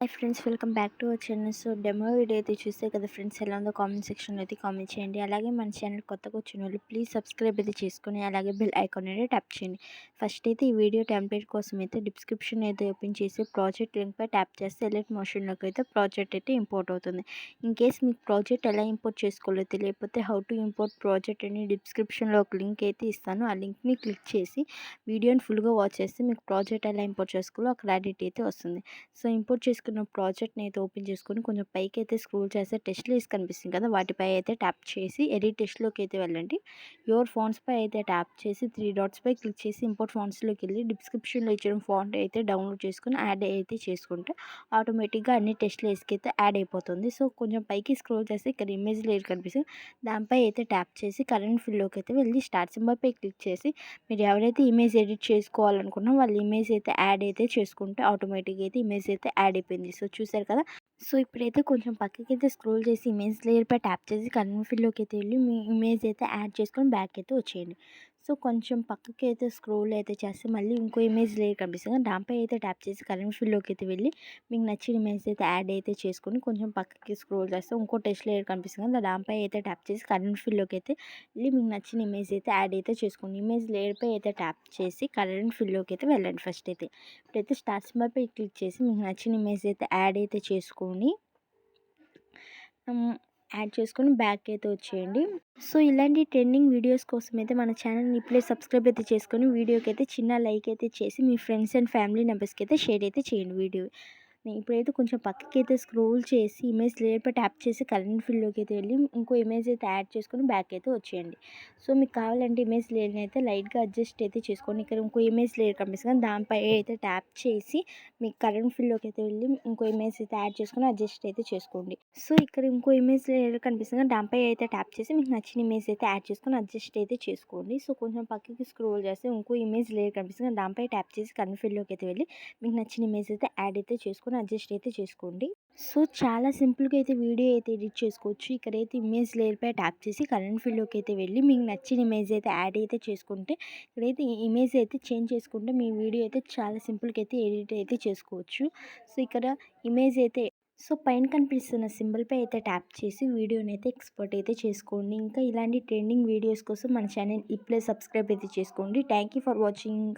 Hi friends, welcome back to our channel. So demo video అయితే చూస్తే కదా friends, ఎలా ఉందో కామెంట్ సెక్షన్లో అయితే కామెంట్ చేయండి. అలాగే మన ఛానల్ కొత్తగా వచ్చిన వాళ్ళు ప్లీజ్ సబ్స్క్రైబ్ అయితే చేసుకొని అలాగే బెల్ ఐకాన్ అయితే ట్యాప్ చేయండి. ఫస్ట్ అయితే ఈ వీడియో టెంప్లెట్ కోసం అయితే డిస్క్రిప్షన్ అయితే ఓపెన్ చేసి ప్రాజెక్ట్ లింక్పై ట్యాప్ చేస్తే ఎలర్ట్ మోషన్లోకి అయితే ప్రాజెక్ట్ అయితే ఇంపోర్ట్ అవుతుంది. ఇన్ కేస్ మీకు ప్రాజెక్ట్ ఎలా ఇంపోర్ట్ చేసుకోవాలో తెలియకపోతే హౌ టు ఇంపోర్ట్ ప్రాజెక్ట్ అని డిస్క్రిప్షన్లో ఒక లింక్ అయితే ఇస్తాను. ఆ లింక్ని క్లిక్ చేసి వీడియోని ఫుల్గా వాచ్ చేస్తే మీకు ప్రాజెక్ట్ ఎలా ఇంపోర్ట్ చేసుకోవాలో ఒక క్లారిటీ అయితే వస్తుంది. సో ఇంపోర్ట్ చేసుకున్న ప్రాజెక్ట్ని అయితే ఓపెన్ చేసుకొని కొంచెం పైకి అయితే స్క్రోల్ చేస్తే టెస్ట్ లిస్ట్ కనిపిస్తుంది కదా, వాటిపై అయితే ట్యాప్ చేసి ఎడిట్ టెస్ట్లోకి అయితే వెళ్ళండి. యువర్ ఫాంట్స్ పై అయితే ట్యాప్ చేసి 3 డాట్స్ పై క్లిక్ చేసి ఇంపోర్ట్ ఫాంట్స్లోకి వెళ్ళి డిస్క్రిప్షన్లో ఇచ్చిన ఫాంట్ అయితే డౌన్లోడ్ చేసుకుని యాడ్ అయితే చేసుకుంటే ఆటోమేటిక్గా అన్ని టెస్ట్ లిస్ట్కి అయితే యాడ్ అయిపోతుంది. సో కొంచెం పైకి స్క్రోల్ చేస్తే ఇక్కడ ఇమేజ్ లేయర్ కనిపిస్తుంది, దానిపై అయితే ట్యాప్ చేసి కరెంట్ ఫిల్లోకి అయితే వెళ్ళి స్టార్ట్ సింబల్ పై క్లిక్ చేసి మీరు ఎవరైతే ఇమేజ్ ఎడిట్ చేసుకోవాలనుకున్నా వాళ్ళ ఇమేజ్ అయితే యాడ్ అయితే చేసుకుంటే ఆటోమేటిక్గా అయితే ఇమేజ్ అయితే యాడ్ అయిపోయింది. సో చూసారు కదా. సో ఇప్పుడైతే కొంచెం పక్కకి అయితే స్క్రోల్ చేసి ఇమేజ్ లేయర్ పై ట్యాప్ చేసి కరెంట్ ఫిల్లోకి అయితే వెళ్ళి మీ ఇమేజ్ అయితే యాడ్ చేసుకొని బ్యాక్ అయితే వచ్చేయండి. సో కొంచెం పక్కకి అయితే స్క్రోల్ అయితే చేస్తే మళ్ళీ ఇంకో ఇమేజ్ లేయర్ కనిపిస్తుంది, దానిపై అయితే ట్యాప్ చేసి కరెంట్ ఫిల్లోకి అయితే వెళ్ళి మీకు నచ్చిన ఇమేజ్ అయితే యాడ్ అయితే చేసుకొని కొంచెం పక్కకి స్క్రోల్ చేస్తే ఇంకో టెస్ట్ లేయర్ కనిపిస్తుంది కదా, దానిపై అయితే ట్యాప్ చేసి కరెంట్ ఫిల్లోకి అయితే వెళ్ళి మీకు నచ్చిన ఇమేజ్ అయితే యాడ్ అయితే చేసుకోండి. ఇమేజ్ లేయర్ పై అయితే ట్యాప్ చేసి కరెంట్ ఫిల్లోకి అయితే వెళ్ళండి. ఫస్ట్ అయితే ఇప్పుడైతే స్టార్ట్ సింబల్ పై క్లిక్ చేసి మీకు నచ్చిన ఇమేజ్ అయితే యాడ్ అయితే చేసుకొని యాడ్ చేసుకొని బ్యాక్ అయితే వచ్చేయండి. సో ఇలాంటి ట్రెండింగ్ వీడియోస్ కోసం అయితే మన ఛానల్ని ఇప్పుడే సబ్స్క్రైబ్ అయితే చేసుకొని వీడియోకి అయితే చిన్న లైక్ అయితే చేసి మీ ఫ్రెండ్స్ అండ్ ఫ్యామిలీ మెంబర్స్కి అయితే షేర్ అయితే చేయండి వీడియో. ఇప్పుడైతే కొంచెం పక్కకి అయితే స్క్రోల్ చేసి ఇమేజ్ లేయర్పై ట్యాప్ చేసి కరెంట్ ఫిల్లోకి అయితే వెళ్ళి ఇంకో ఇమేజ్ అయితే యాడ్ చేసుకొని బ్యాక్ అయితే వచ్చేయండి. సో మీకు కావాలంటే ఇమేజ్ లేయర్ని అయితే లైట్గా అడ్జస్ట్ అయితే చేసుకోండి. ఇక్కడ ఇంకో ఇమేజ్ లేయర్ కనిపిస్తుంది, దానిపై అయితే ట్యాప్ చేసి మీకు కరెంట్ ఫిల్లోకి అయితే వెళ్ళి ఇంకో ఇమేజ్ అయితే యాడ్ చేసుకొని అడ్జస్ట్ అయితే చేసుకోండి. సో ఇక్కడ ఇంకో ఇమేజ్ లేయర్ కనిపిస్తుంది, దానిపై అయితే ట్యాప్ చేసి మీకు నచ్చిన ఇమేజ్ అయితే యాడ్ చేసుకొని అడ్జస్ట్ అయితే చేసుకోండి. సో కొంచెం పక్కకి స్క్రోల్ చేస్తే ఇంకో ఇమేజ్ లేయర్ కనిపిస్తుంది, దానిపై ట్యాప్ చేసి కరెంట్ ఫిల్లోకి అయితే వెళ్ళి మీకు నచ్చిన ఇమేజ్ అయితే యాడ్ అయితే చేసుకొని అడ్జస్ట్ అయితే చేసుకోండి. సో చాలా సింపుల్గా అయితే వీడియో అయితే ఎడిట్ చేసుకోవచ్చు. ఇక్కడైతే ఇమేజ్ లేయర్పై ట్యాప్ చేసి కరెంట్ ఫిల్లోకి అయితే వెళ్ళి మీకు నచ్చిన ఇమేజ్ అయితే యాడ్ అయితే చేసుకుంటే ఇక్కడైతే ఇమేజ్ అయితే చేంజ్ చేసుకుంటే మీ వీడియో అయితే చాలా సింపుల్గా అయితే ఎడిట్ అయితే చేసుకోవచ్చు. సో ఇక్కడ ఇమేజ్ అయితే సో పైన కనిపిస్తున్న సింబల్పై అయితే ట్యాప్ చేసి వీడియోని అయితే ఎక్స్పోర్ట్ అయితే చేసుకోండి. ఇంకా ఇలాంటి ట్రెండింగ్ వీడియోస్ కోసం మన ఛానల్ ఇప్పుడే సబ్స్క్రైబ్ అయితే చేసుకోండి. Thank you for watching.